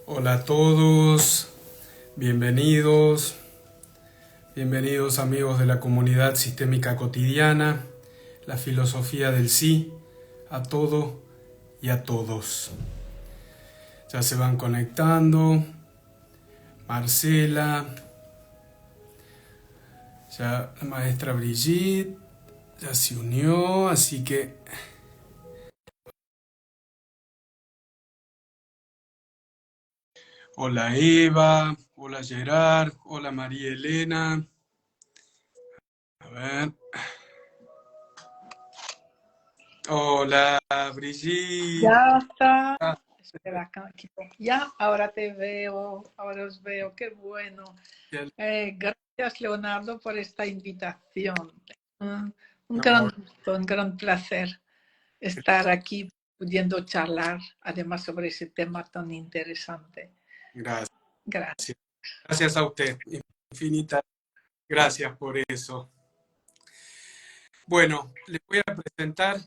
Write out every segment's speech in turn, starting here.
Hola a todos, bienvenidos, bienvenidos amigos de la comunidad sistémica cotidiana, la filosofía del sí, a todo y a todos. Ya se van conectando, Marcela, ya la maestra Brigitte, ya se unió, así que... Hola Eva, hola Gerard, hola María Elena, a ver, hola Brigitte. Ya está. Espera, ya, ahora te veo, ahora os veo, qué bueno. Gracias, Leonardo, por esta invitación. Un, un gran No, gusto, un gran placer estar aquí pudiendo charlar, además, sobre ese tema tan interesante. gracias. Gracias. Gracias a usted. Infinitas gracias por eso. Bueno, les voy a presentar,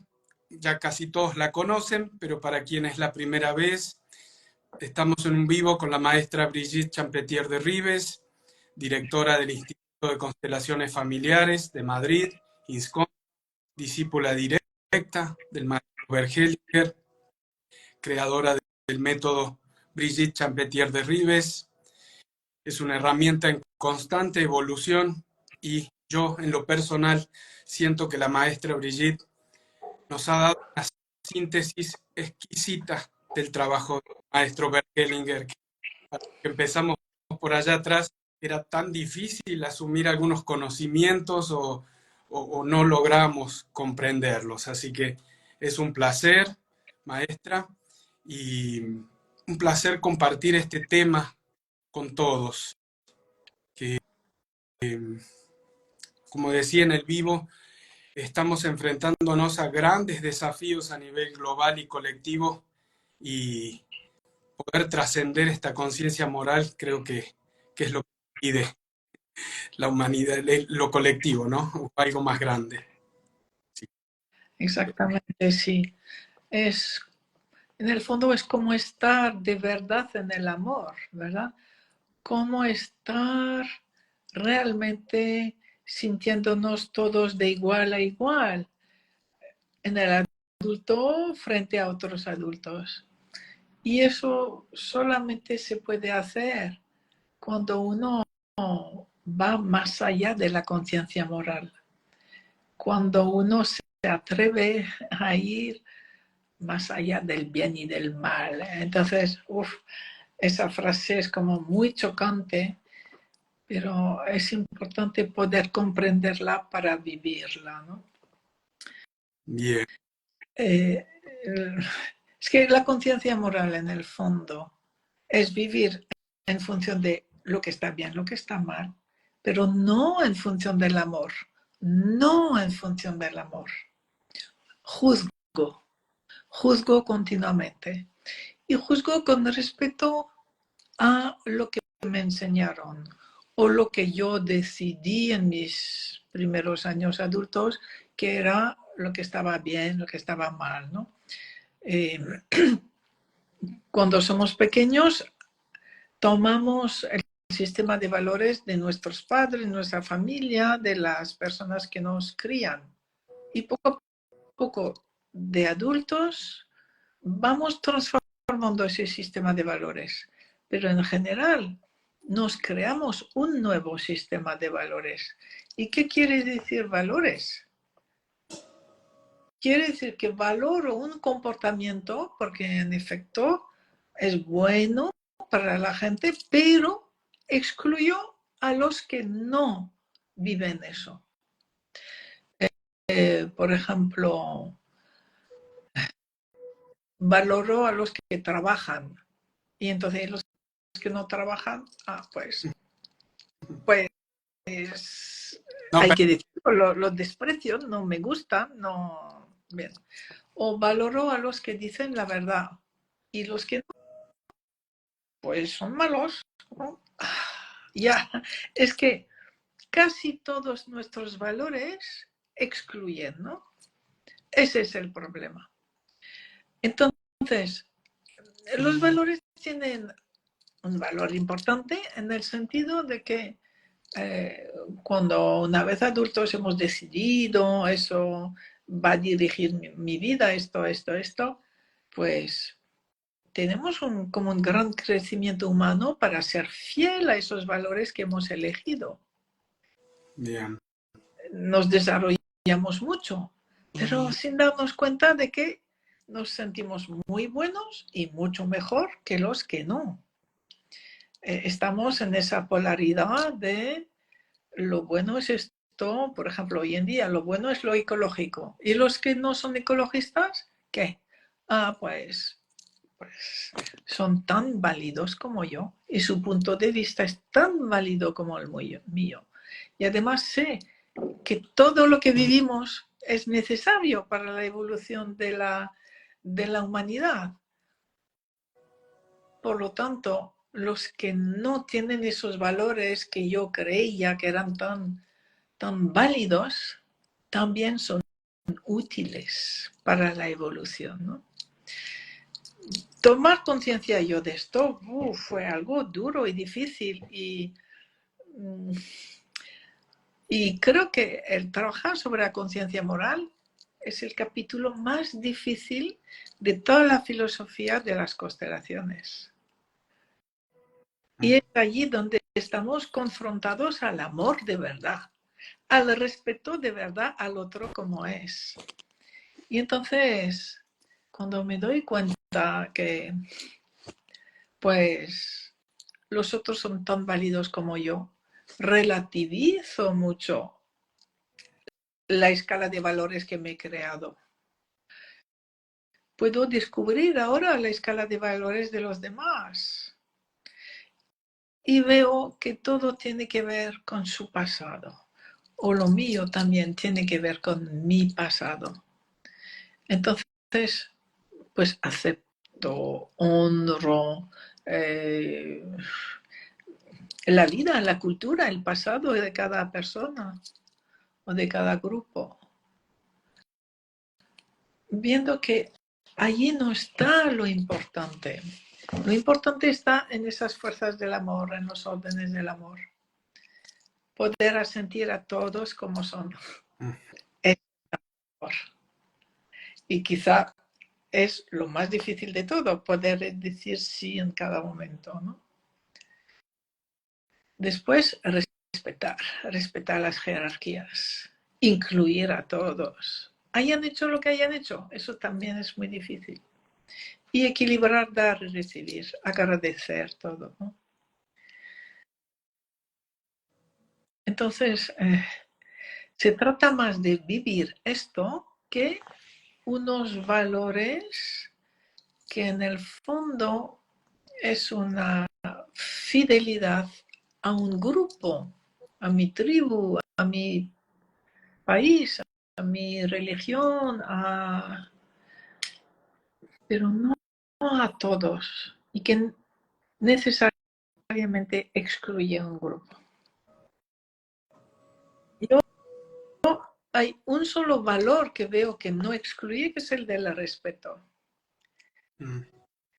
ya casi todos la conocen, pero para quien es la primera vez, estamos en un vivo con la maestra Brigitte Champetier de Ribes, directora del Instituto de Constelaciones Familiares de Madrid, INSCOM, discípula directa del maestro Bert Hellinger, creadora del método Brigitte Champetier de Ribes. Es una herramienta en constante evolución y yo, en lo personal, siento que la maestra Brigitte nos ha dado una síntesis exquisita del trabajo del maestro Bert Hellinger, que empezamos por allá atrás, era tan difícil asumir algunos conocimientos o no logramos comprenderlos. Así que es un placer, maestra, y un placer compartir este tema con todos. Que, como decía en el vivo, estamos enfrentándonos a grandes desafíos a nivel global y colectivo y poder trascender esta conciencia moral creo que es lo que pide la humanidad, lo colectivo, ¿no? Algo más grande. Sí. Exactamente, sí. Es, en el fondo es como estar de verdad en el amor, ¿verdad? Cómo estar realmente sintiéndonos todos de igual a igual en el adulto frente a otros adultos. Y eso solamente se puede hacer cuando uno va más allá de la conciencia moral, cuando uno se atreve a ir más allá del bien y del mal. Entonces, esa frase es como muy chocante, pero es importante poder comprenderla para vivirla, ¿no? Bien. Eh, es que la conciencia moral en el fondo es vivir en función de lo que está bien, lo que está mal, pero no en función del amor, no en función del amor. Juzgo, juzgo continuamente y juzgo con respeto a lo que me enseñaron o lo que yo decidí en mis primeros años adultos que era lo que estaba bien, lo que estaba mal, ¿no? Eh, cuando somos pequeños tomamos el sistema de valores de nuestros padres, nuestra familia, de las personas que nos crían y poco a poco de adultos vamos transformando ese sistema de valores, pero en general nos creamos un nuevo sistema de valores. ¿Y qué quiere decir valores? Quiere decir que valoro un comportamiento porque en efecto es bueno para la gente, pero excluyo a los que no viven eso. Por ejemplo, valoro a los que trabajan y entonces los que no trabajan, pues No, hay que decirlo, los desprecios, no me gustan, no. Bien. O valoro a los que dicen la verdad y los que no, pues son malos, ¿no? Ya, es que casi todos nuestros valores excluyen, ¿no? Ese es el problema. Entonces, los valores tienen un valor importante en el sentido de que cuando una vez adultos hemos decidido eso va a dirigir mi vida, esto, pues tenemos como un gran crecimiento humano para ser fiel a esos valores que hemos elegido. Bien. Nos desarrollamos mucho, pero sin darnos cuenta de que nos sentimos muy buenos y mucho mejor que los que no. Estamos en esa polaridad de lo bueno es esto, por ejemplo, hoy en día lo bueno es lo ecológico. ¿Y los que no son ecologistas? ¿Qué? Pues son tan válidos como yo y su punto de vista es tan válido como el mío. Y además sé que todo lo que vivimos es necesario para la evolución de la humanidad. Por lo tanto, los que no tienen esos valores que yo creía que eran tan válidos, también son útiles para la evolución, ¿no? Tomar conciencia yo de esto fue algo duro y difícil y creo que el trabajar sobre la conciencia moral es el capítulo más difícil de toda la filosofía de las constelaciones. Y es allí donde estamos confrontados al amor de verdad, al respeto de verdad al otro como es. Y entonces, cuando me doy cuenta que pues los otros son tan válidos como yo, relativizo mucho la escala de valores que me he creado. Puedo descubrir ahora la escala de valores de los demás. Y veo que todo tiene que ver con su pasado. O lo mío también tiene que ver con mi pasado. Entonces, pues acepto, honro la vida, la cultura, el pasado de cada persona o de cada grupo. Viendo que allí no está lo importante. Lo importante está en esas fuerzas del amor, en los órdenes del amor. Poder sentir a todos como son. Es amor. Y quizá es lo más difícil de todo, poder decir sí en cada momento, ¿no? Después, respetar las jerarquías, incluir a todos. Hayan hecho lo que hayan hecho, eso también es muy difícil. Y equilibrar, dar y recibir, agradecer todo, ¿no? Entonces, se trata más de vivir esto que unos valores que en el fondo es una fidelidad a un grupo, a mi tribu, a mi país, a mi religión, pero no a todos, y que necesariamente excluye un grupo. Yo hay un solo valor que veo que no excluye, que es el del respeto.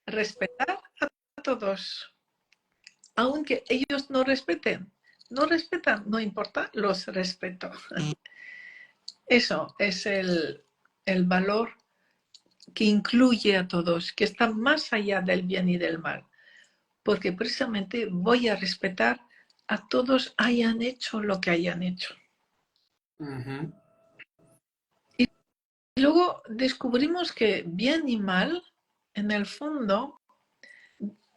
Respetar a todos, aunque ellos no respetan, no importa, los respeto. Eso es el valor que incluye a todos, que está más allá del bien y del mal, porque precisamente voy a respetar a todos, hayan hecho lo que hayan hecho. Y luego descubrimos que bien y mal, en el fondo,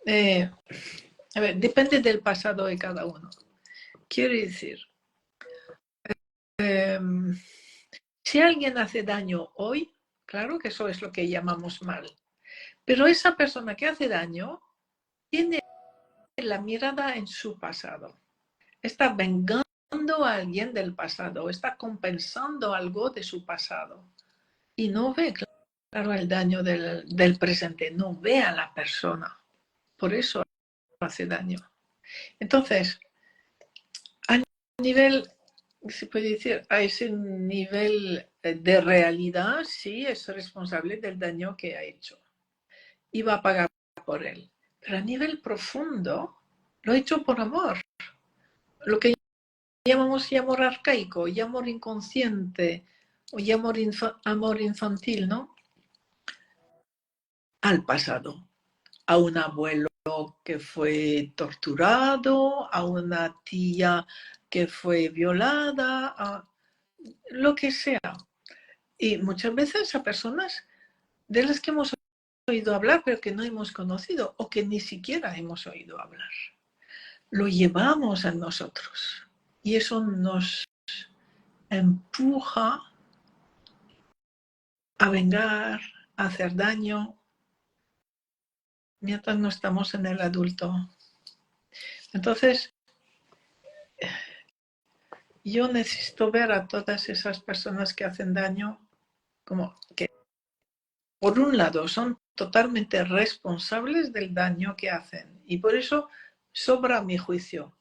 depende del pasado de cada uno. Quiere decir, si alguien hace daño hoy, claro que eso es lo que llamamos mal. Pero esa persona que hace daño tiene la mirada en su pasado. Está vengando a alguien del pasado, está compensando algo de su pasado. Y no ve, claro, el daño del presente, no ve a la persona. Por eso hace daño. Entonces, a nivel, se puede decir, a ese nivel de realidad, sí es responsable del daño que ha hecho y va a pagar por él. pero a nivel profundo lo he hecho por amor. Lo que llamamos amor arcaico, y amor inconsciente, o amor infantil, ¿no? Al pasado, a un abuelo que fue torturado, a una tía que fue violada, a lo que sea. Y muchas veces a personas de las que hemos oído hablar, pero que no hemos conocido o que ni siquiera hemos oído hablar. Lo llevamos en nosotros y eso nos empuja a vengar, a hacer daño, mientras no estamos en el adulto. Entonces, yo necesito ver a todas esas personas que hacen daño como que, por un lado, son totalmente responsables del daño que hacen y por eso sobra mi juicio.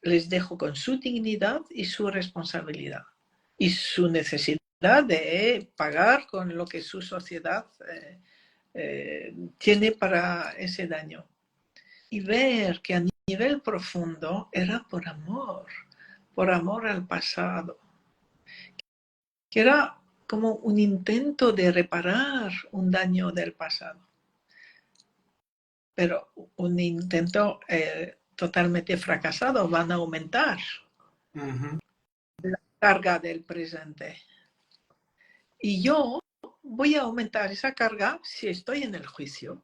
Les dejo con su dignidad y su responsabilidad y su necesidad de pagar con lo que su sociedad tiene para ese daño. Y ver que a nivel profundo era por amor al pasado, que era como un intento de reparar un daño del pasado, pero un intento totalmente fracasado. Van a aumentar la carga del presente. Y yo voy a aumentar esa carga si estoy en el juicio,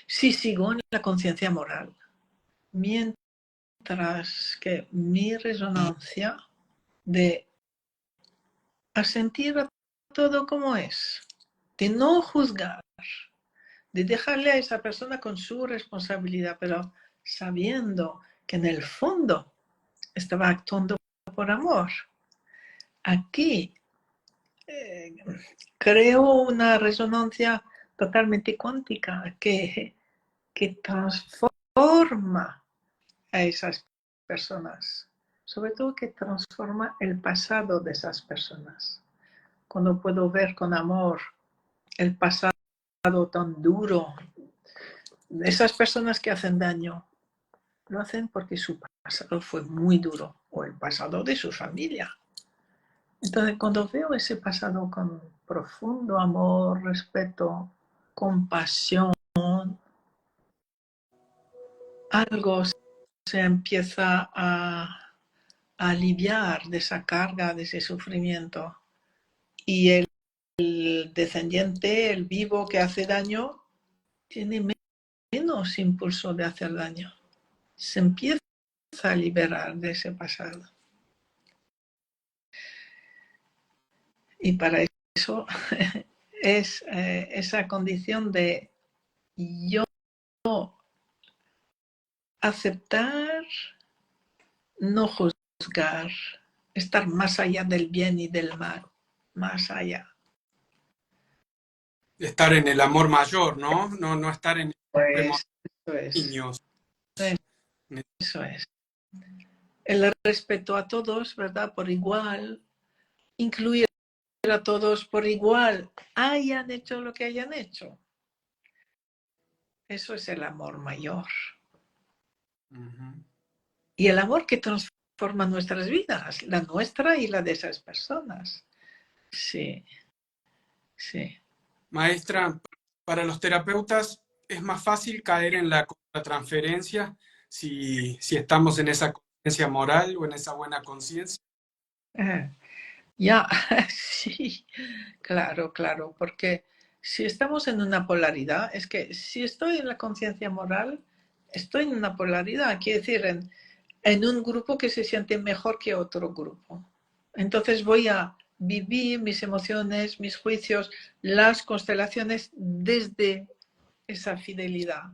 si sigo en la conciencia moral, mientras que mi resonancia de asentir a todo como es, de no juzgar, de dejarle a esa persona con su responsabilidad, pero sabiendo que en el fondo estaba actuando por amor. Aquí creo una resonancia totalmente cuántica que transforma a esas personas, sobre todo que transforma el pasado de esas personas. Cuando puedo ver con amor el pasado tan duro de esas personas que hacen daño, lo hacen porque su pasado fue muy duro, o el pasado de su familia. Entonces, cuando veo ese pasado con profundo amor, respeto, compasión, algo se empieza a aliviar de esa carga, de ese sufrimiento. Y el descendiente, el vivo que hace daño, tiene menos impulso de hacer daño. Se empieza a liberar de ese pasado. Y para eso es esa condición de yo aceptar, no juzgar, estar más allá del bien y del mal, más allá. Estar en el amor mayor, ¿no? No estar en el Pues eso es. niños. Eso es. El respeto a todos, ¿verdad? Por igual, incluir a todos por igual, hayan hecho lo que hayan hecho. Eso es el amor mayor. Y el amor que transforma nuestras vidas, la nuestra y la de esas personas. Sí, sí. Maestra, para los terapeutas es más fácil caer en la transferencia si estamos en esa conciencia moral o en esa buena conciencia. Ya, sí, claro, claro, porque si estamos en una polaridad, es que si estoy en la conciencia moral, estoy en una polaridad, quiere decir, en un grupo que se siente mejor que otro grupo. Entonces voy a vivir mis emociones, mis juicios, las constelaciones desde esa fidelidad.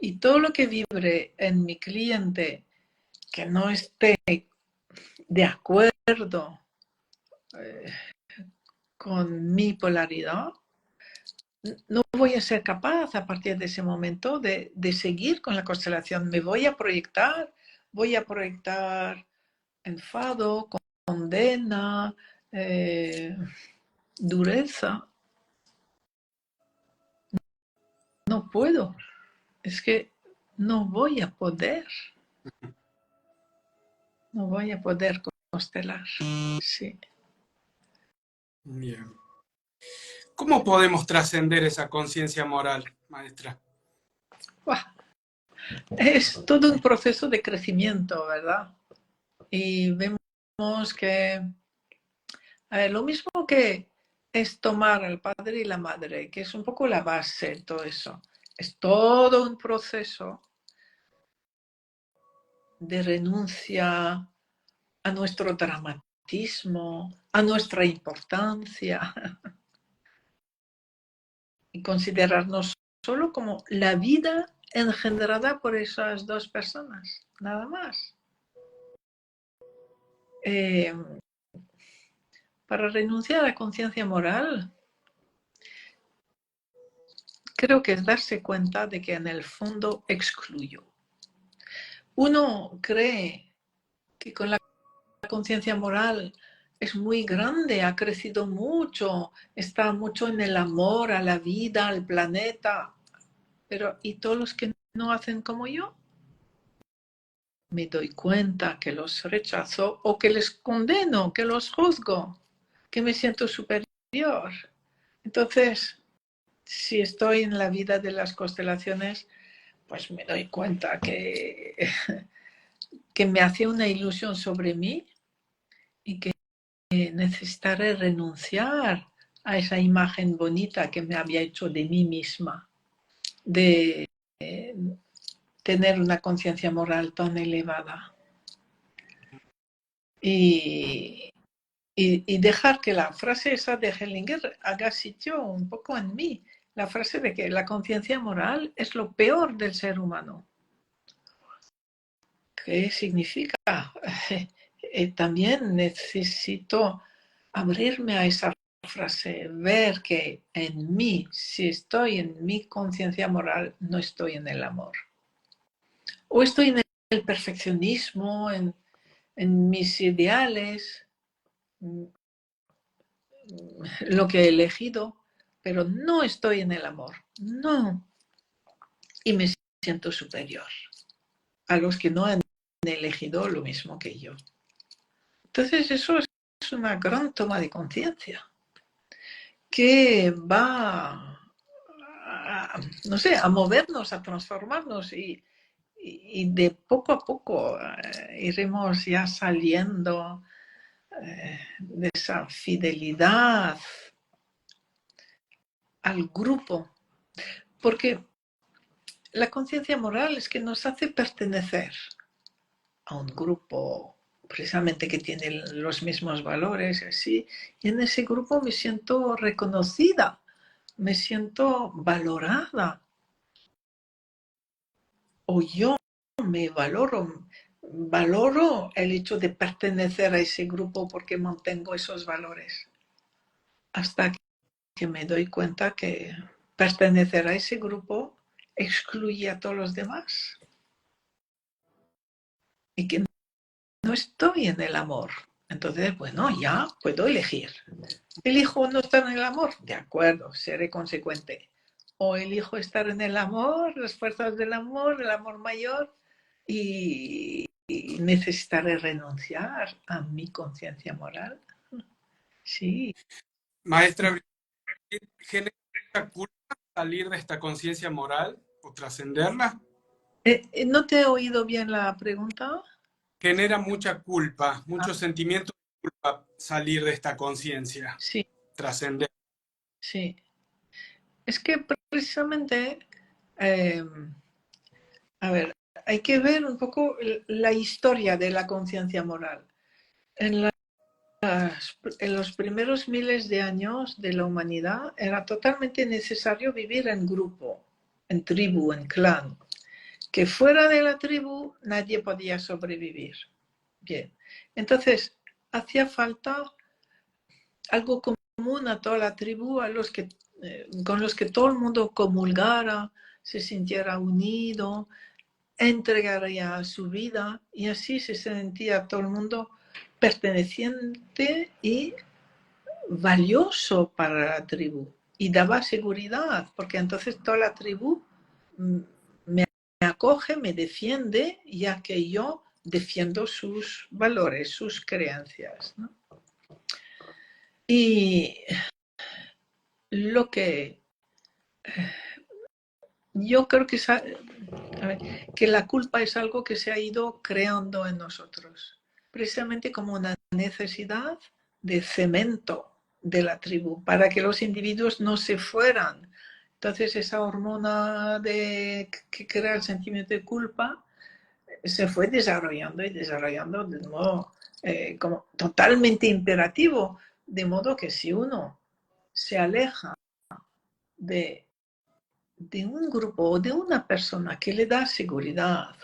Y todo lo que vibre en mi cliente que no esté de acuerdo con mi polaridad, no voy a ser capaz a partir de ese momento de seguir con la constelación. Me voy a proyectar enfado, condena, dureza. No puedo. es que no voy a poder, no voy a poder constelar. Sí. Bien. ¿Cómo podemos trascender esa conciencia moral, maestra? Buah, es todo un proceso de crecimiento, ¿verdad? Y vemos que, a ver, lo mismo que es tomar al padre y la madre, que es un poco la base de todo eso. Es todo un proceso de renuncia a nuestro dramatismo, a nuestra importancia, y considerarnos solo como la vida engendrada por esas dos personas, nada más. Para renunciar a la conciencia moral, creo que es darse cuenta de que en el fondo excluyo. Uno cree que con la conciencia moral es muy grande, ha crecido mucho, está mucho en el amor a la vida, al planeta, pero ¿y todos los que no hacen como yo? Me doy cuenta que los rechazo o que les condeno, que los juzgo, que me siento superior. Entonces, si estoy en la vida de las constelaciones, pues me doy cuenta que me hace una ilusión sobre mí y que necesitaré renunciar a esa imagen bonita que me había hecho de mí misma, de tener una conciencia moral tan elevada. Y dejar que la frase esa de Hellinger haga sitio un poco en mí. La frase de que la conciencia moral es lo peor del ser humano. ¿Qué significa? También necesito abrirme a esa frase, ver que en mí, si estoy en mi conciencia moral, no estoy en el amor. O estoy en el perfeccionismo, en mis ideales, lo que he elegido, pero no estoy en el amor. No. Y me siento superior a los que no han elegido lo mismo que yo. Entonces eso es una gran toma de conciencia que va a, no sé, a movernos, a transformarnos y de poco a poco iremos ya saliendo de esa fidelidad al grupo, porque la conciencia moral es que nos hace pertenecer a un grupo precisamente que tiene los mismos valores, así, y en ese grupo me siento reconocida, me siento valorada, o yo me valoro el hecho de pertenecer a ese grupo porque mantengo esos valores, hasta que me doy cuenta que pertenecer a ese grupo excluye a todos los demás y que no estoy en el amor. Entonces, bueno, ya puedo elegir. ¿Elijo no estar en el amor? De acuerdo, seré consecuente. O elijo estar en el amor, las fuerzas del amor, el amor mayor, y necesitaré renunciar a mi conciencia moral. Sí. Maestra, ¿genera mucha culpa salir de esta conciencia moral o trascenderla? ¿No te he oído bien la pregunta? Genera mucha culpa, Ah, mucho sentimiento de culpa salir de esta conciencia, sí, trascender. sí. Es que precisamente, eh, a ver, hay que ver un poco la historia de la conciencia moral. En, en los primeros miles de años de la humanidad era totalmente necesario vivir en grupo, en tribu, en clan, que fuera de la tribu nadie podía sobrevivir. Bien, entonces hacía falta algo común a toda la tribu, con los que todo el mundo comulgara, se sintiera unido, entregaría su vida y así se sentía todo el mundo perteneciente y valioso para la tribu y daba seguridad, porque entonces toda la tribu me acoge, me defiende, ya que yo defiendo sus valores, sus creencias, ¿no? Y lo que yo creo que, que la culpa es algo que se ha ido creando en nosotros, precisamente como una necesidad de cemento de la tribu, para que los individuos no se fueran. Entonces esa hormona que crea el sentimiento de culpa se fue desarrollando y desarrollando de modo como totalmente imperativo, de modo que si uno se aleja de un grupo o de una persona que le da seguridad,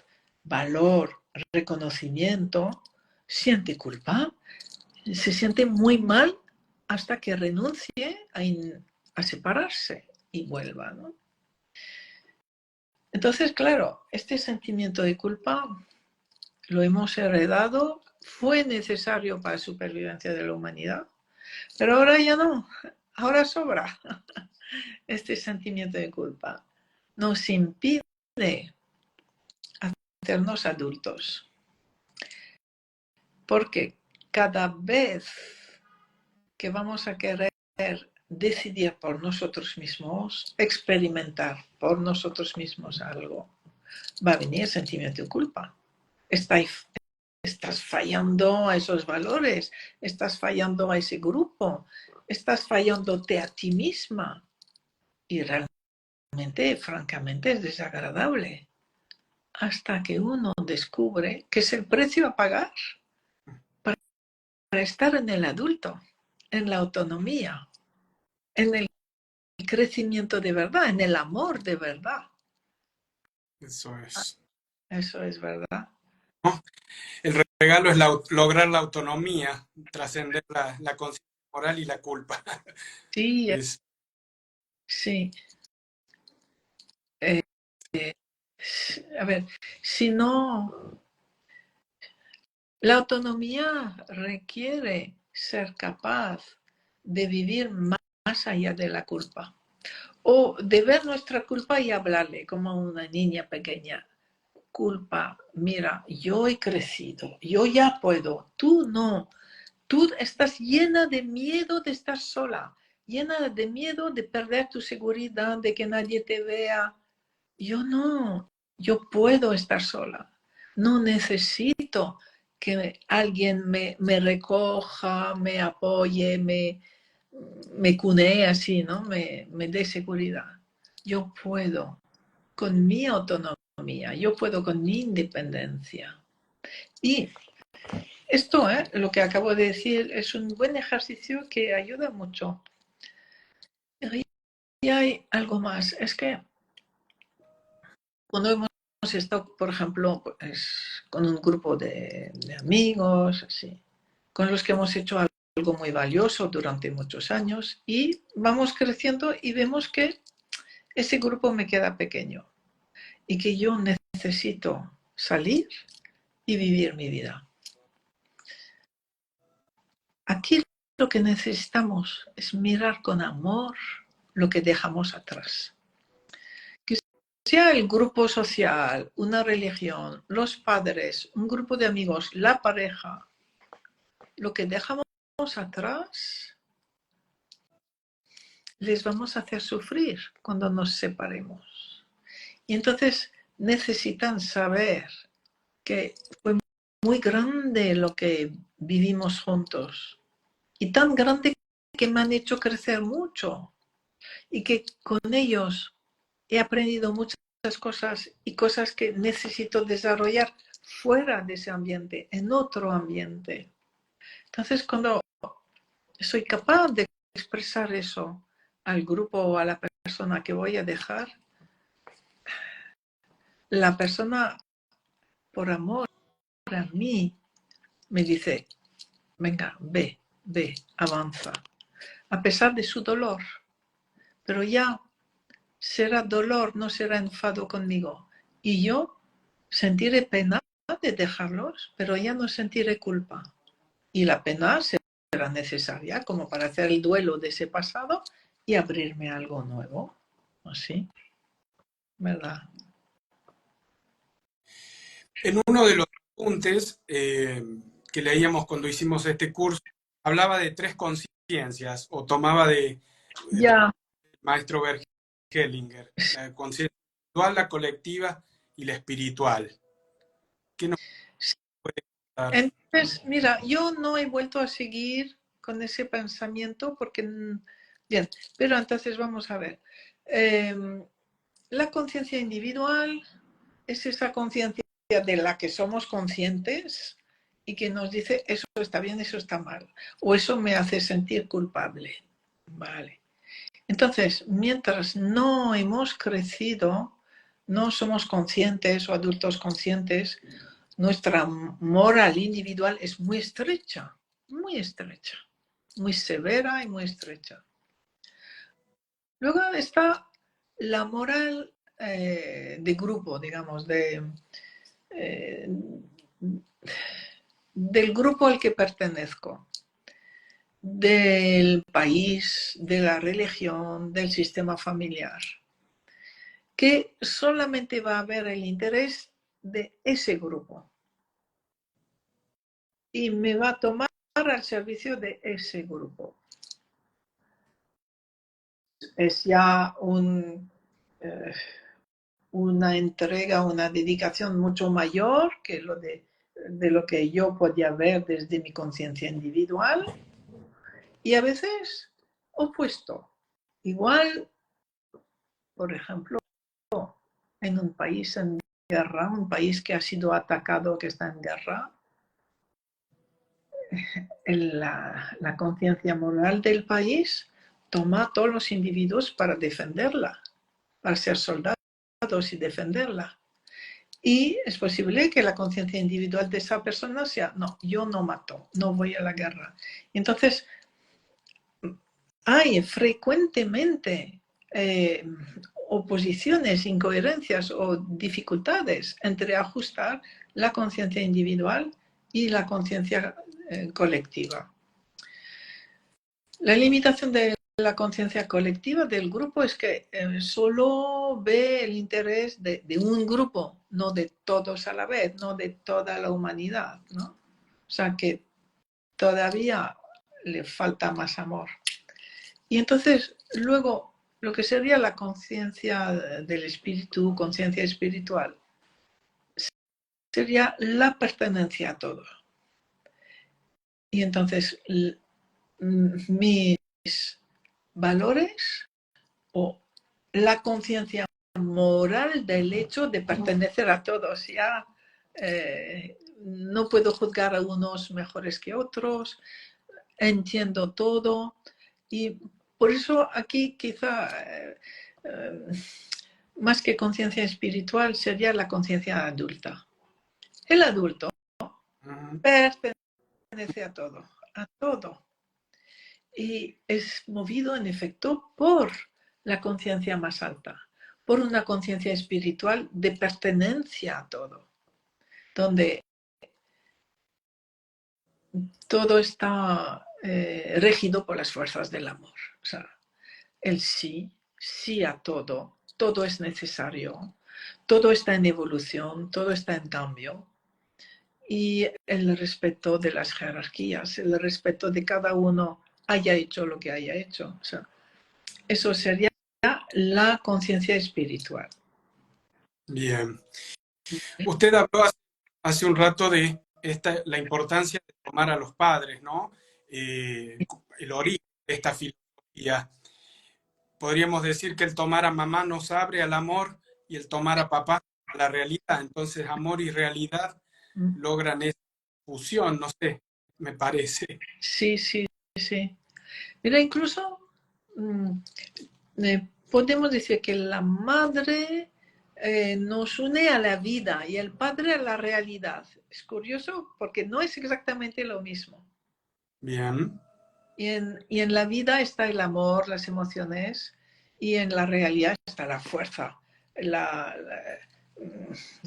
valor, reconocimiento, siente culpa, se siente muy mal hasta que renuncie a separarse y vuelva, ¿no? Entonces, claro, este sentimiento de culpa lo hemos heredado, fue necesario para la supervivencia de la humanidad, pero ahora ya no, ahora sobra. Este sentimiento de culpa nos impide hacernos adultos, porque cada vez que vamos a querer decidir por nosotros mismos, experimentar por nosotros mismos algo, va a venir el sentimiento de culpa. Estás fallando a esos valores, estás fallando a ese grupo, estás fallándote a ti misma. Y realmente, francamente, es desagradable. Hasta que uno descubre que es el precio a pagar para estar en el adulto, en la autonomía, en el crecimiento de verdad, en el amor de verdad. Eso es. Eso es verdad. ¿No? El regalo es lograr la autonomía, trascender la conciencia moral y la culpa. Sí, Es, sí. A ver, si no, la autonomía requiere ser capaz de vivir más allá de la culpa. O de ver nuestra culpa y hablarle como a una niña pequeña. Culpa, mira, yo he crecido, yo ya puedo, tú no. Tú estás llena de miedo de estar sola, llena de miedo de perder tu seguridad, de que nadie te vea. Yo no, yo puedo estar sola. No necesito que alguien me recoja, me apoye, me cunee así, ¿no? Me dé seguridad. Yo puedo con mi autonomía, yo puedo con mi independencia. Y esto, lo que acabo de decir, es un buen ejercicio que ayuda mucho. Y hay algo más, es que cuando hemos estado, por ejemplo, pues, con un grupo de amigos, así, con los que hemos hecho algo muy valioso durante muchos años y vamos creciendo y vemos que ese grupo me queda pequeño y que yo necesito salir y vivir mi vida. Aquí lo que necesitamos es mirar con amor lo que dejamos atrás. Que sea el grupo social, una religión, los padres, un grupo de amigos, la pareja, lo que dejamos atrás les vamos a hacer sufrir cuando nos separemos. Y entonces necesitan saber que fue muy grande lo que vivimos juntos y tan grande que me han hecho crecer mucho y que con ellos he aprendido muchas cosas y cosas que necesito desarrollar fuera de ese ambiente, en otro ambiente. Entonces, cuando soy capaz de expresar eso al grupo o a la persona que voy a dejar, la persona, por amor a mí, me dice, venga, ve, avanza, a pesar de su dolor, pero ya será dolor, no será enfado conmigo. Y yo sentiré pena de dejarlos, pero ya no sentiré culpa. Y la pena será necesaria como para hacer el duelo de ese pasado y abrirme a algo nuevo. Así, ¿verdad? En uno de los apuntes que leíamos cuando hicimos este curso, hablaba de tres conciencias, o tomaba del Ya, maestro Bert Hellinger, la conciencia individual, la colectiva y la espiritual. ¿Qué nos puede contar? entonces, mira, yo no he vuelto a seguir con ese pensamiento porque, bien, pero entonces vamos a ver. La conciencia individual es esa conciencia de la que somos conscientes y que nos dice eso está bien, eso está mal, o eso me hace sentir culpable. Vale. Entonces, mientras no hemos crecido, no somos conscientes o adultos conscientes, nuestra moral individual es muy estrecha, muy severa y muy estrecha. Luego está la moral de grupo, digamos, del grupo al que pertenezco, del país, de la religión, del sistema familiar, que solamente va a ver el interés de ese grupo y me va a tomar al servicio de ese grupo. Es ya una entrega, una dedicación mucho mayor que de lo que yo podía ver desde mi conciencia individual, y a veces opuesto. Igual, por ejemplo, en un país en guerra, un país que ha sido atacado, que está en guerra, la conciencia moral del país toma a todos los individuos para defenderla, para ser soldados y defenderla. Y es posible que la conciencia individual de esa persona sea, no, yo no mato, no voy a la guerra. Entonces, hay frecuentemente oposiciones, incoherencias o dificultades entre ajustar la conciencia individual y la conciencia colectiva. La limitación de la conciencia colectiva del grupo es que solo ve el interés de un grupo, no de todos a la vez, no de toda la humanidad, ¿no? O sea que todavía le falta más amor. Y entonces, luego, lo que sería la conciencia del espíritu, conciencia espiritual, sería la pertenencia a todo. Y entonces, mis valores o la conciencia moral del hecho de pertenecer a todos. Ya no puedo juzgar a unos mejores que otros, entiendo todo, y por eso aquí quizá más que conciencia espiritual sería la conciencia adulta. El adulto pertenece a todo, y es movido en efecto por la conciencia más alta, por una conciencia espiritual de pertenencia a todo, donde todo está regido por las fuerzas del amor. O sea, el sí, sí a todo, todo es necesario, todo está en evolución, todo está en cambio. Y el respeto de las jerarquías, el respeto de cada uno haya hecho lo que haya hecho. O sea, eso sería la conciencia espiritual. Bien. Usted habló hace un rato de la importancia de tomar a los padres, ¿no? El origen de esta filosofía. Podríamos decir que el tomar a mamá nos abre al amor y el tomar a papá a la realidad. Entonces, amor y realidad logran esa fusión, no sé, me parece. Sí, sí, sí. Mira, incluso podemos decir que la madre nos une a la vida y el padre a la realidad. Es curioso porque no es exactamente lo mismo. Bien. Y en la vida está el amor, las emociones, y en la realidad está la fuerza,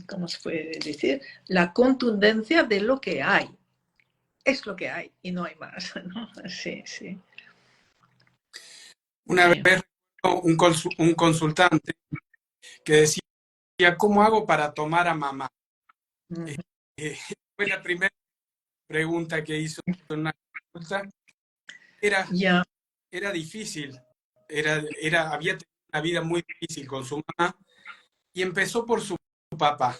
¿cómo se puede decir? La contundencia de lo que hay. Es lo que hay y no hay más, ¿no? Sí, sí. Una vez un consultante que decía, ¿cómo hago para tomar a mamá? Ujú. Eh, fue la primera pregunta que hizo en una consulta. Era, Ya, era difícil, había tenido una vida muy difícil con su mamá y empezó por su papá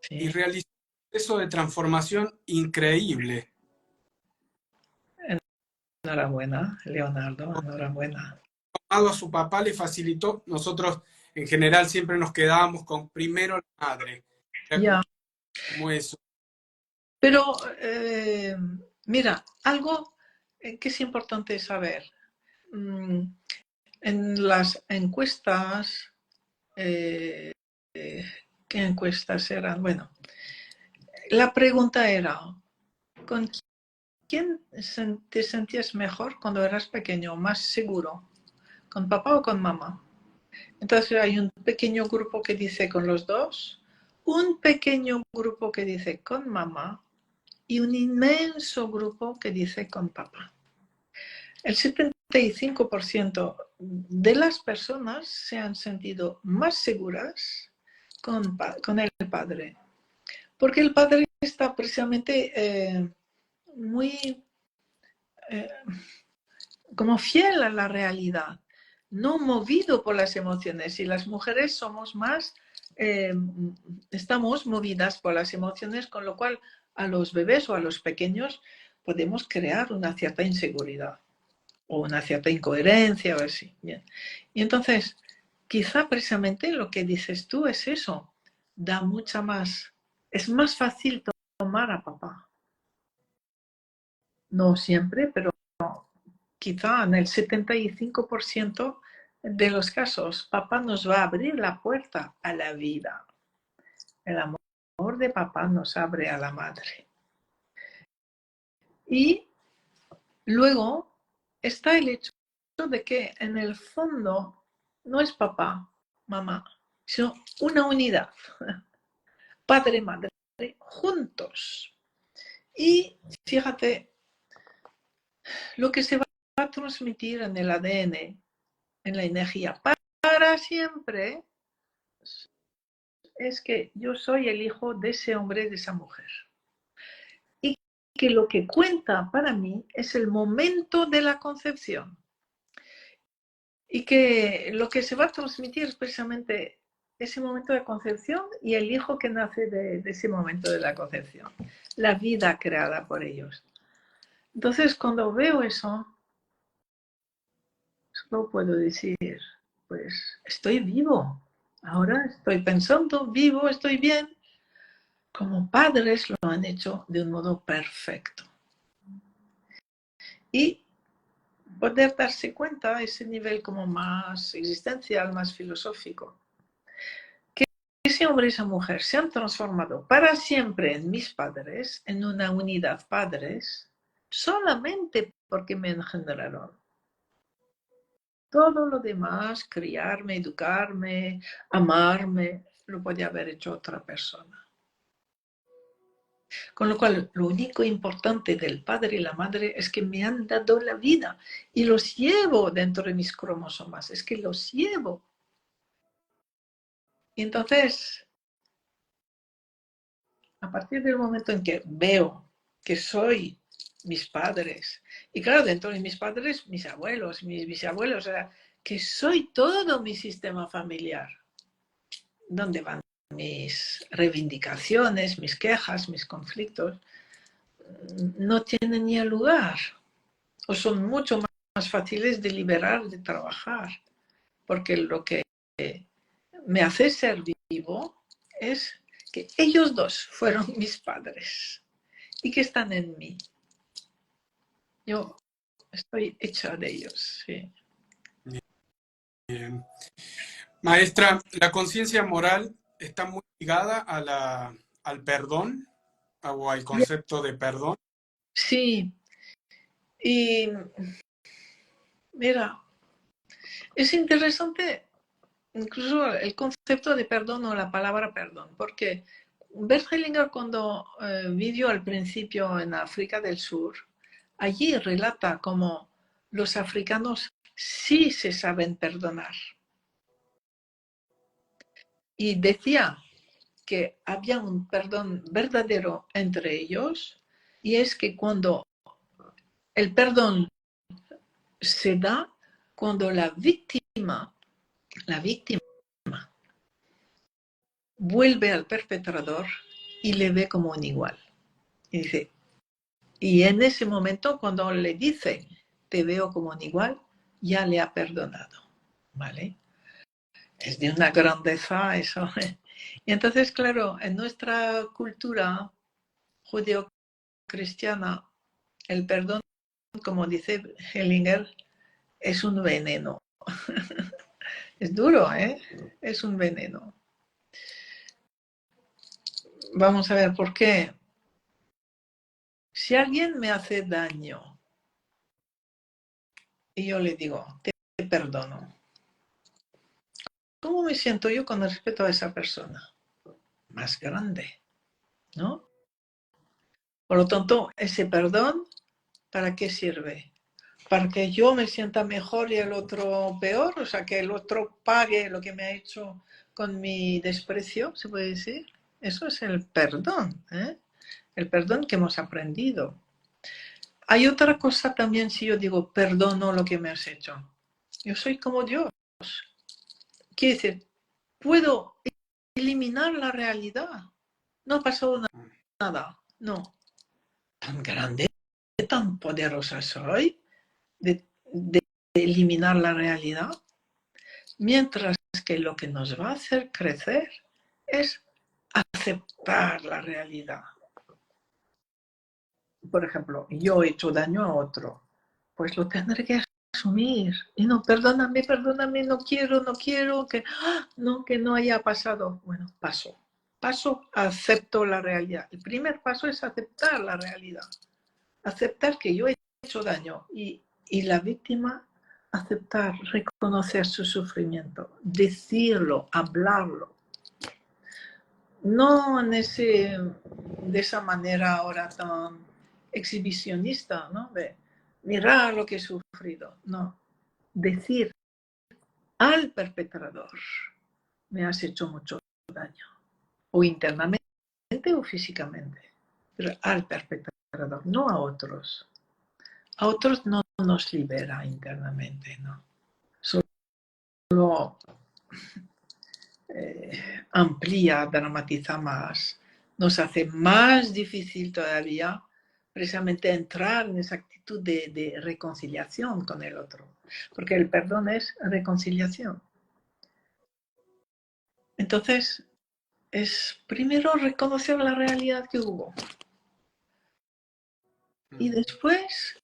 y sí. realizó un proceso de transformación increíble. Enhorabuena, Leonardo, enhorabuena. A su papá le facilitó, nosotros en general siempre nos quedábamos con primero la madre, era Ya, como eso. pero mira, algo que es importante saber. Mm, En las encuestas, ¿qué encuestas eran? Bueno, la pregunta era, ¿con quién te sentías mejor cuando eras pequeño, más seguro? ¿Con papá o con mamá? Entonces hay un pequeño grupo que dice con los dos, un pequeño grupo que dice con mamá y un inmenso grupo que dice con papá. El 75% de las personas se han sentido más seguras con el padre, porque el padre está precisamente muy eh, como fiel a la realidad, no movido por las emociones. Y las mujeres somos más, estamos movidas por las emociones, con lo cual a los bebés o a los pequeños podemos crear una cierta inseguridad o una cierta incoherencia o así. Bien. Y entonces, quizá precisamente lo que dices tú es eso, da mucha más, es más fácil tomar a papá. No siempre, pero quizá en el 75% de los casos, papá nos va a abrir la puerta a la vida. El amor de papá nos abre a la madre. Y luego está el hecho de que en el fondo no es papá, mamá, sino una unidad, padre, madre, juntos. Y fíjate, lo que se va a transmitir en el ADN, en la energía para siempre, es que yo soy el hijo de ese hombre, de esa mujer. Y que lo que cuenta para mí es el momento de la concepción. Y que lo que se va a transmitir es precisamente ese momento de concepción y el hijo que nace de ese momento de la concepción. La vida creada por ellos. Entonces, cuando veo eso, solo puedo decir, pues estoy vivo. Ahora estoy pensando, vivo, estoy bien. Como padres lo han hecho de un modo perfecto. Y poder darse cuenta a ese nivel como más existencial, más filosófico, que ese hombre y esa mujer se han transformado para siempre en mis padres, en una unidad padres, solamente porque me engendraron. Todo lo demás, criarme, educarme, amarme, lo podía haber hecho otra persona. Con lo cual, lo único importante del padre y la madre es que me han dado la vida y los llevo dentro de mis cromosomas, es que los llevo. Y entonces, a partir del momento en que veo que soy mis padres, y claro, dentro de mis padres, mis abuelos, mis bisabuelos, o sea, que soy todo mi sistema familiar, donde van mis reivindicaciones, mis quejas, mis conflictos, no tienen ni lugar. O son mucho más fáciles de liberar, de trabajar, porque lo que me hace ser vivo es que ellos dos fueron mis padres y que están en mí. Yo estoy hecha de ellos. Sí. Bien. Maestra, la conciencia moral está muy ligada al perdón o al concepto de perdón. Sí, y mira, es interesante incluso el concepto de perdón o la palabra perdón, porque Bert Hellinger cuando vivió al principio en África del Sur, allí relata cómo los africanos sí se saben perdonar. Y decía que había un perdón verdadero entre ellos, y es que cuando el perdón se da, cuando la víctima vuelve al perpetrador y le ve como un igual. Y dice, y en ese momento, cuando le dice, te veo como un igual, ya le ha perdonado, ¿vale? Es de una grandeza eso. Y entonces, claro, en nuestra cultura judeo-cristiana, el perdón, como dice Hellinger, es un veneno. Es duro, ¿eh? Es un veneno. Vamos a ver por qué. Si alguien me hace daño y yo le digo, te perdono, ¿cómo me siento yo con respecto a esa persona? Más grande, ¿no? Por lo tanto, ese perdón, ¿para qué sirve? ¿Para que yo me sienta mejor y el otro peor? O sea, que el otro pague lo que me ha hecho con mi desprecio, ¿se puede decir? Eso es el perdón, ¿eh? El perdón que hemos aprendido. Hay otra cosa también si yo digo, perdono lo que me has hecho. Yo soy como Dios. Quiere decir, puedo eliminar la realidad. No ha pasado nada. No. Tan grande, tan poderosa soy de eliminar la realidad. Mientras que lo que nos va a hacer crecer es aceptar la realidad. Por ejemplo, yo he hecho daño a otro, pues lo tendré que asumir. Y no, perdóname, perdóname, no quiero, que no haya pasado. Bueno, paso, acepto la realidad. El primer paso es aceptar la realidad. Aceptar que yo he hecho daño y la víctima aceptar, reconocer su sufrimiento, decirlo, hablarlo. No de esa manera ahora tan exhibicionista, ¿no? De mirar lo que he sufrido. No, decir al perpetrador, me has hecho mucho daño, o internamente o físicamente, pero al perpetrador, no a otros. A otros no nos libera internamente, ¿no? Solo amplía, dramatiza más, nos hace más difícil todavía precisamente entrar en esa actitud de reconciliación con el otro, porque el perdón es reconciliación. Entonces, es primero reconocer la realidad que hubo. Y después,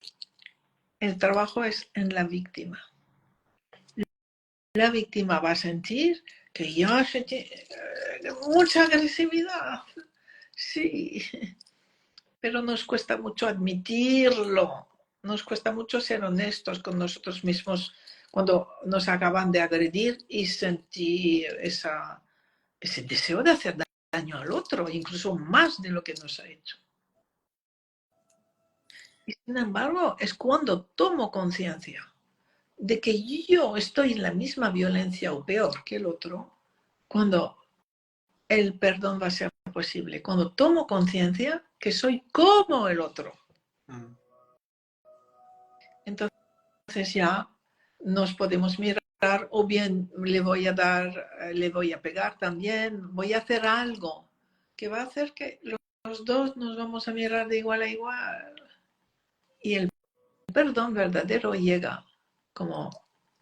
el trabajo es en la víctima. La víctima va a sentir que ya sentí mucha agresividad. Sí, pero nos cuesta mucho admitirlo, nos cuesta mucho ser honestos con nosotros mismos cuando nos acaban de agredir y sentir ese deseo de hacer daño al otro, incluso más de lo que nos ha hecho. Y sin embargo, es cuando tomo conciencia de que yo estoy en la misma violencia o peor que el otro, cuando el perdón va a ser posible, cuando tomo conciencia que soy como el otro. Entonces ya nos podemos mirar, o bien le voy a pegar también, voy a hacer algo que va a hacer que los dos nos vamos a mirar de igual a igual. Y el perdón verdadero llega como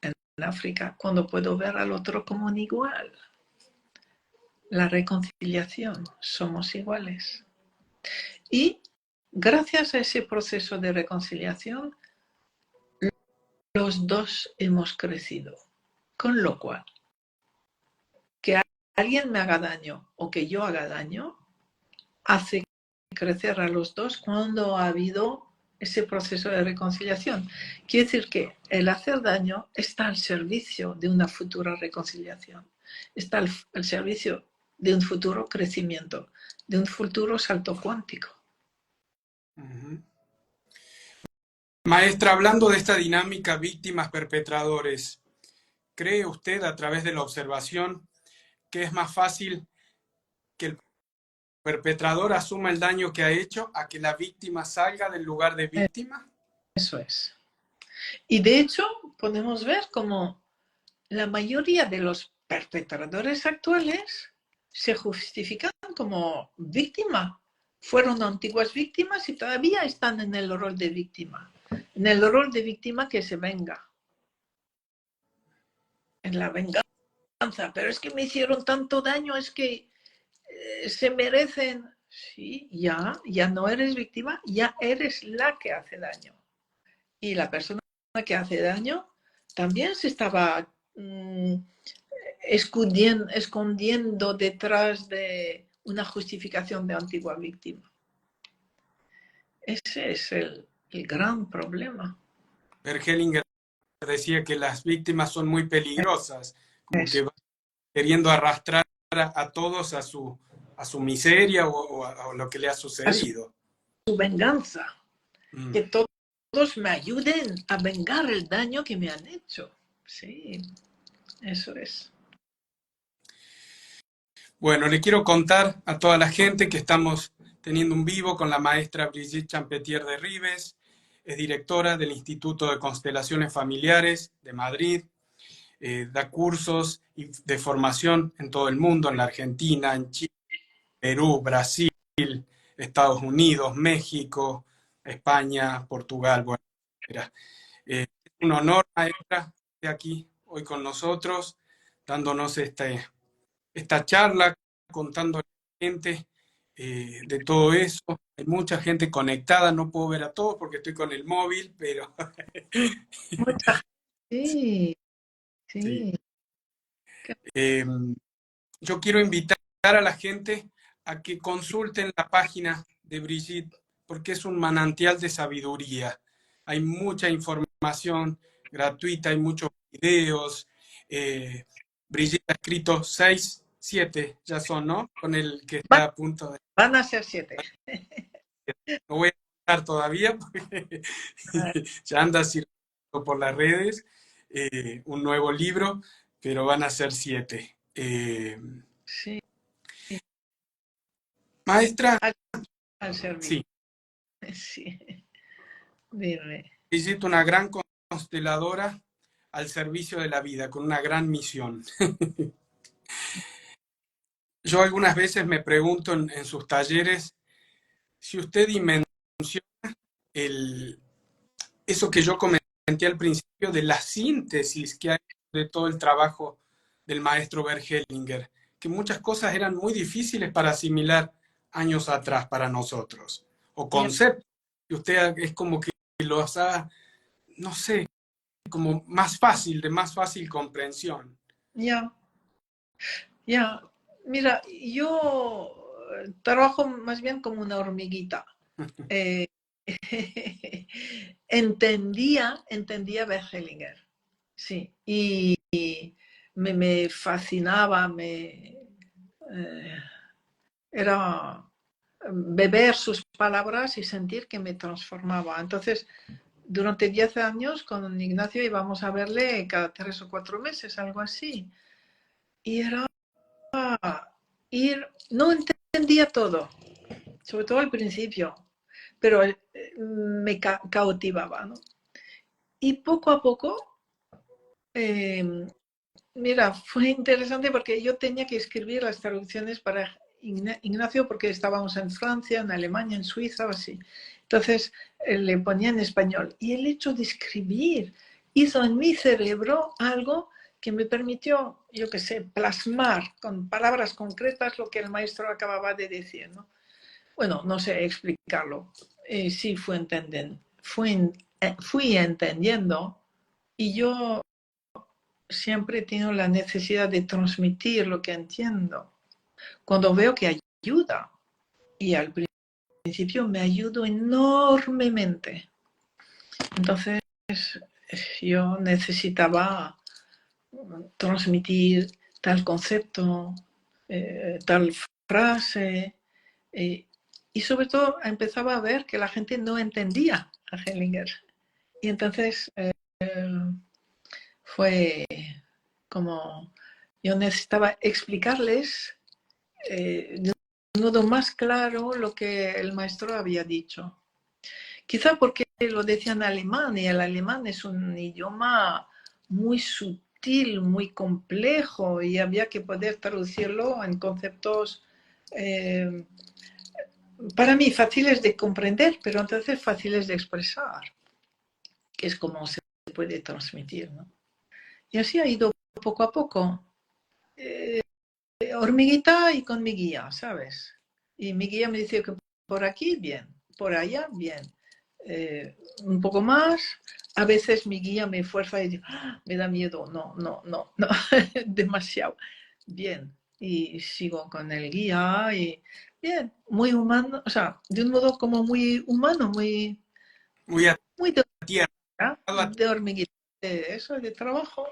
en África, cuando puedo ver al otro como un igual. La reconciliación, somos iguales. Y gracias a ese proceso de reconciliación, los dos hemos crecido. Con lo cual, que alguien me haga daño o que yo haga daño, hace crecer a los dos cuando ha habido ese proceso de reconciliación. Quiere decir que el hacer daño está al servicio de una futura reconciliación, está al servicio de un futuro crecimiento, de un futuro salto cuántico. Maestra, hablando de esta dinámica víctimas-perpetradores, ¿cree usted a través de la observación que es más fácil que el perpetrador asuma el daño que ha hecho a que la víctima salga del lugar de víctima? Eso es. Y de hecho, podemos ver como la mayoría de los perpetradores actuales se justifican como víctima. Fueron antiguas víctimas y todavía están en el rol de víctima. En el rol de víctima que se venga. En la venganza. Pero es que me hicieron tanto daño, es que se merecen. Sí, ya no eres víctima, ya eres la que hace daño. Y la persona que hace daño también se estaba escondiendo detrás de una justificación de antigua víctima. Ese es el gran problema. Hellinger decía que las víctimas son muy peligrosas, como que van queriendo arrastrar a todos a su miseria o a lo que le ha sucedido. A su venganza. Que todos me ayuden a vengar el daño que me han hecho. Sí, eso es. Bueno, le quiero contar a toda la gente que estamos teniendo un vivo con la maestra Brigitte Champetier de Ribes. Es directora del Instituto de Constelaciones Familiares de Madrid. Da cursos de formación en todo el mundo, en la Argentina, en Chile, Perú, Brasil, Estados Unidos, México, España, Portugal. Bueno, es un honor, maestra, esté aquí hoy con nosotros, dándonos esta charla, contando a la gente de todo eso. Hay mucha gente conectada, no puedo ver a todos porque estoy con el móvil, pero... Mucha gente. Sí. Yo quiero invitar a la gente a que consulten la página de Brigitte, porque es un manantial de sabiduría. Hay mucha información gratuita, hay muchos videos. Brigitte ha escrito 6, 7, ya son, ¿no? Con el que está a punto de... Van a ser 7. No voy a contar todavía porque ya anda circulando por las redes un nuevo libro, pero van a ser 7. Sí. Maestra, Al servicio. sí, Sí. Dime. Brigitte, una gran consteladora al servicio de la vida, con una gran misión. Yo algunas veces me pregunto en sus talleres si usted dimensiona eso que yo comenté al principio de la síntesis que hay de todo el trabajo del maestro Bert Hellinger, que muchas cosas eran muy difíciles para asimilar años atrás para nosotros, o conceptos que usted es como que los ha, no sé, como más fácil, de más fácil comprensión. Ya. Mira, yo trabajo más bien como una hormiguita. Entendía Bert Hellinger, sí, y me fascinaba, era beber sus palabras y sentir que me transformaba. Entonces, durante 10 años con Ignacio íbamos a verle cada 3 o 4 meses, algo así. Y era ir, no entendía todo, sobre todo al principio, pero me cautivaba, ¿no? Y poco a poco, mira, fue interesante porque yo tenía que escribir las traducciones para Ignacio porque estábamos en Francia, en Alemania, en Suiza o así. Entonces le ponía en español. Y el hecho de escribir hizo en mi cerebro algo que me permitió, yo qué sé, plasmar con palabras concretas lo que el maestro acababa de decir, ¿no? Bueno, no sé explicarlo. Sí, fui entendiendo y yo siempre he tenido la necesidad de transmitir lo que entiendo. Cuando veo que ayuda, y al principio me ayudó enormemente. Entonces yo necesitaba transmitir tal concepto, tal frase, y sobre todo empezaba a ver que la gente no entendía a Hellinger. Y entonces fue como yo necesitaba explicarles de un modo más claro lo que el maestro había dicho. Quizá porque lo decía en alemán, y el alemán es un idioma muy sutil, muy complejo, y había que poder traducirlo en conceptos para mí fáciles de comprender, pero entonces fáciles de expresar, que es como se puede transmitir, ¿no? Y así ha ido poco a poco, hormiguita y con mi guía, ¿sabes? Y mi guía me dice que por aquí, bien, por allá, bien. Un poco más, a veces mi guía me fuerza y dice, "Ah, me da miedo, no, no, no, no, demasiado. Bien, y sigo con el guía y bien, muy humano, o sea, de un modo como muy humano, muy, Muy a muy de, tierra, de hormiguita, de eso, de trabajo.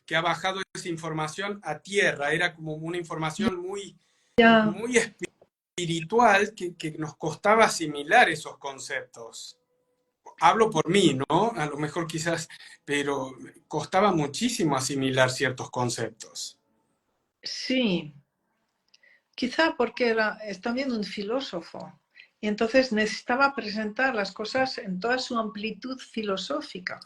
que ha bajado esa información a tierra, era como una información muy, Ya, muy espiritual que nos costaba asimilar esos conceptos. Hablo por mí, ¿no? A lo mejor quizás, pero costaba muchísimo asimilar ciertos conceptos. sí, quizá porque es también un filósofo y entonces necesitaba presentar las cosas en toda su amplitud filosófica.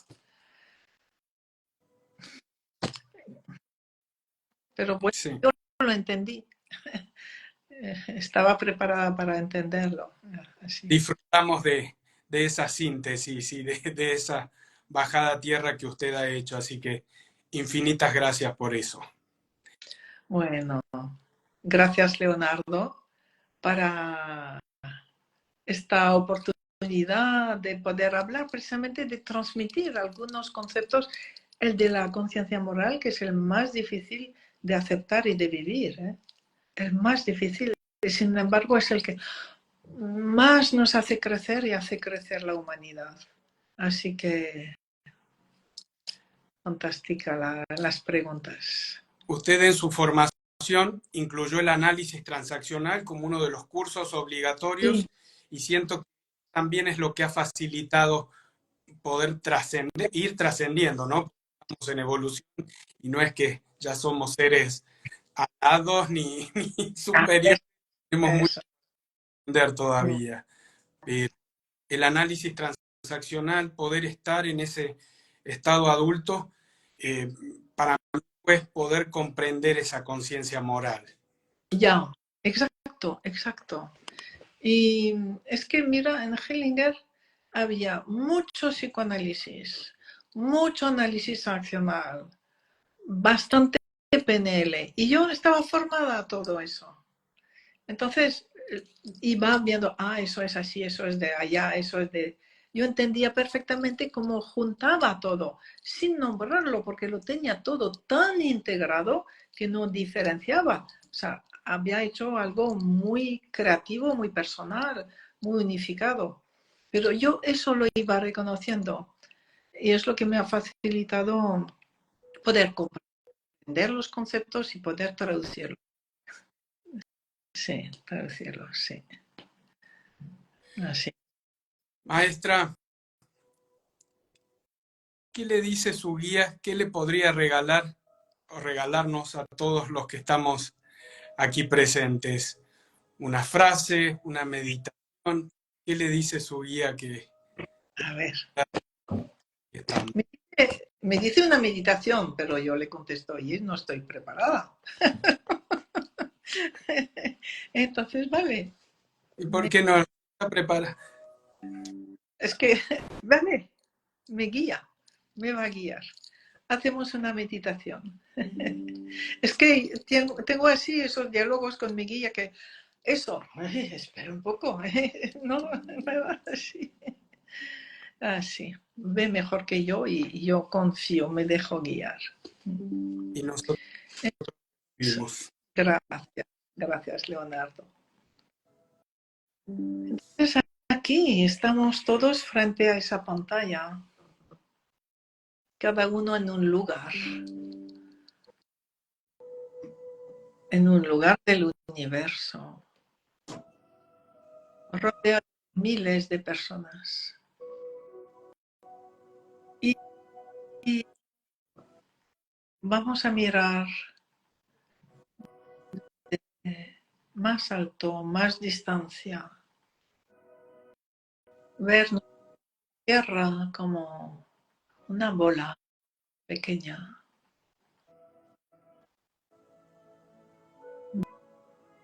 Pero bueno, Sí. yo lo entendí. Estaba preparada para entenderlo. Así. Disfrutamos de esa síntesis y de esa bajada a tierra que usted ha hecho, así que infinitas gracias por eso. Bueno, gracias Leonardo para esta oportunidad de poder hablar, precisamente de transmitir algunos conceptos, el de la conciencia moral, que es el más difícil de aceptar y de vivir, ¿eh? El más difícil, y sin embargo es el que más nos hace crecer y hace crecer la humanidad. Así que fantástica las preguntas. Usted en su formación incluyó el análisis transaccional como uno de los cursos Sí, obligatorios y siento que también es lo que ha facilitado poder trascender, ir trascendiendo, ¿no? Estamos en evolución y no es que ya somos seres alados ni superiores, tenemos mucho eso. que aprender todavía. El análisis transaccional, poder estar en ese estado adulto, eh, para mí es poder comprender esa conciencia moral. Ya, exacto, exacto. Y es que mira, en Hellinger había mucho psicoanálisis, mucho análisis accional, bastante PNL. Y yo estaba formada a todo eso. Entonces iba viendo, eso es así, eso es de allá, eso es de... Yo entendía perfectamente cómo juntaba todo, sin nombrarlo, porque lo tenía todo tan integrado que no diferenciaba. O sea, había hecho algo muy creativo, muy personal, muy unificado. Pero yo eso lo iba reconociendo y es lo que me ha facilitado poder comprender los conceptos y poder traducirlos. Sí, traducirlos, sí. Así. Maestra, ¿qué le dice su guía? ¿Qué le podría regalar o regalarnos a todos los que estamos aquí presentes? ¿Una frase, una meditación? ¿Qué le dice su guía que A ver, estamos? me dice una meditación, pero yo le contesto, oye, no estoy preparada. Entonces, vale, ¿Y por qué no la prepara? es que, vale, me guía, me va a guiar. Hacemos una meditación. Es que tengo así esos diálogos con mi guía que eso, espera un poco, no, me va así. Así, ve mejor que yo y yo confío, me dejo guiar. Y nosotros Eso. vivimos. Gracias, gracias Leonardo. Entonces aquí estamos todos frente a esa pantalla, cada uno en un lugar del universo, rodeado de miles de personas. Y, y vamos a mirar más alto, más distancia. Ver nuestra tierra como una bola pequeña,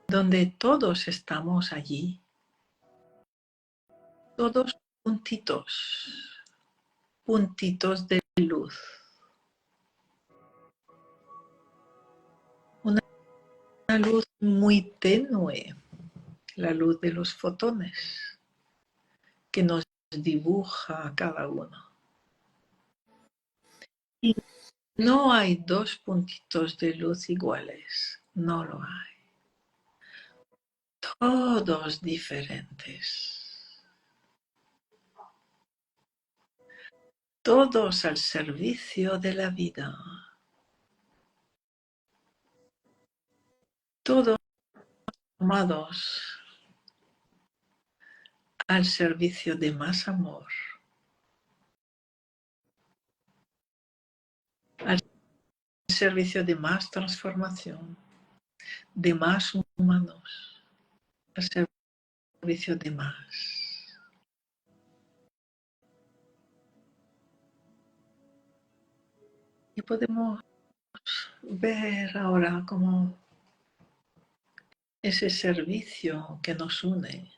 donde todos estamos allí, todos puntitos de luz. Una luz muy tenue, la luz de los fotones, que nos dibuja a cada uno. Y no hay dos puntitos de luz iguales, no lo hay. Todos diferentes. Todos al servicio de la vida. Todos amados al servicio de más amor. Al servicio de más transformación, de más humanos, al servicio de más. Y podemos ver ahora cómo ese servicio que nos une,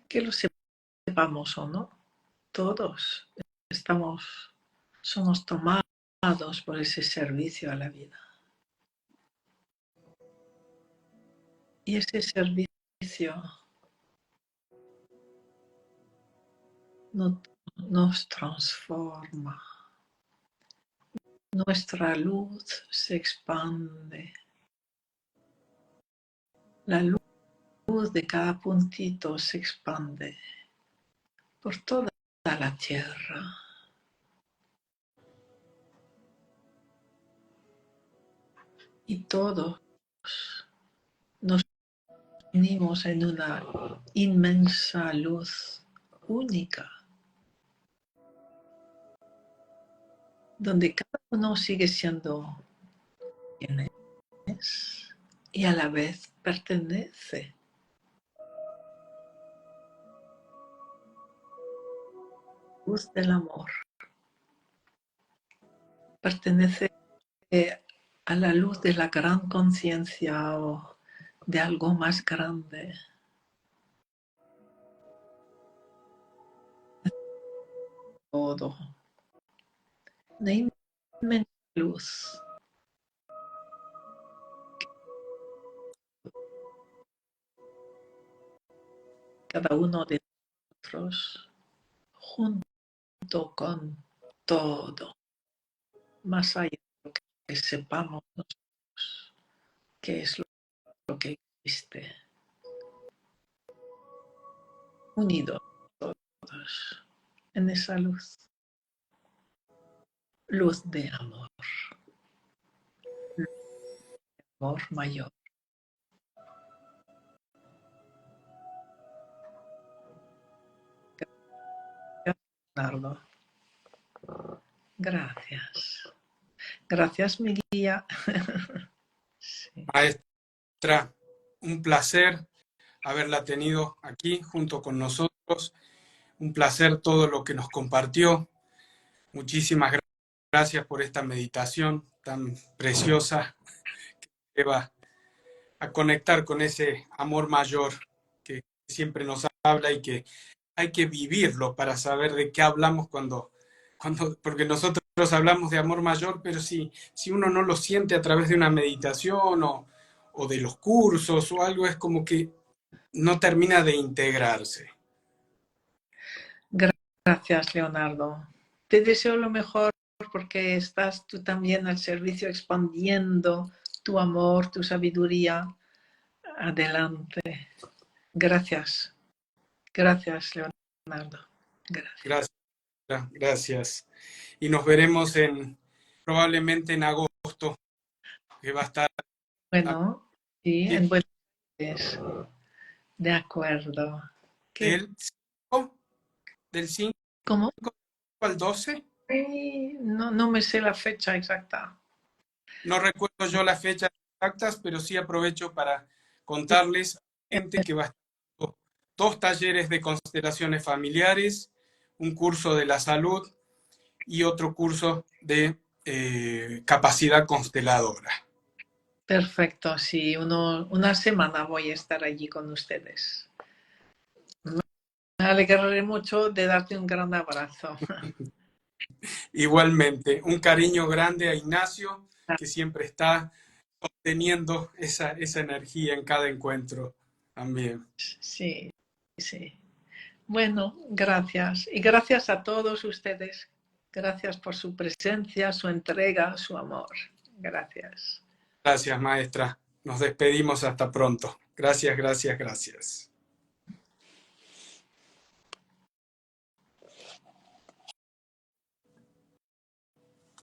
que lo sepamos o no, todos somos tomados por ese servicio a la vida. Y ese servicio nos transforma. Nuestra luz se expande. La luz de cada puntito se expande por toda la tierra. Y todos nos unimos en una inmensa luz única, donde cada uno sigue siendo quien es y a la vez pertenece. Luz del amor. Pertenece a la luz de la gran conciencia o de algo más grande. Todo. Una inmensa luz. Cada uno de nosotros junto con todo, más allá de lo que sepamos nosotros, qué es lo que existe. Unidos todos en esa luz. Luz de amor. Amor mayor. Gracias, Leonardo. Gracias. Gracias, mi guía. Sí. Maestra, un placer haberla tenido aquí junto con nosotros. Un placer todo lo que nos compartió. Muchísimas gracias por esta meditación tan preciosa que va a conectar con ese amor mayor que siempre nos habla y que hay que vivirlo para saber de qué hablamos porque nosotros hablamos de amor mayor, pero si uno no lo siente a través de una meditación o de los cursos o algo, es como que no termina de integrarse. Gracias, Leonardo. Te deseo lo mejor porque estás tú también al servicio expandiendo tu amor, tu sabiduría. Adelante. Gracias. Gracias, Leonardo. Gracias. Gracias. Y nos veremos probablemente en agosto, que va a estar... Bueno, sí, en Buenos Aires. De acuerdo. Del 5 ¿Cómo? al 12. No me sé la fecha exacta. No recuerdo yo la fecha exactas, pero sí aprovecho para contarles a la gente que va a estar 2 talleres de constelaciones familiares, un curso de la salud y otro curso de capacidad consteladora. Perfecto, sí, una semana voy a estar allí con ustedes. Me alegraré mucho de darte un gran abrazo. Igualmente, un cariño grande a Ignacio, que siempre está obteniendo esa energía en cada encuentro también. Sí, sí. Bueno, gracias. Y gracias a todos ustedes. Gracias por su presencia, su entrega, su amor. Gracias. Gracias, maestra. Nos despedimos hasta pronto. Gracias, gracias, gracias.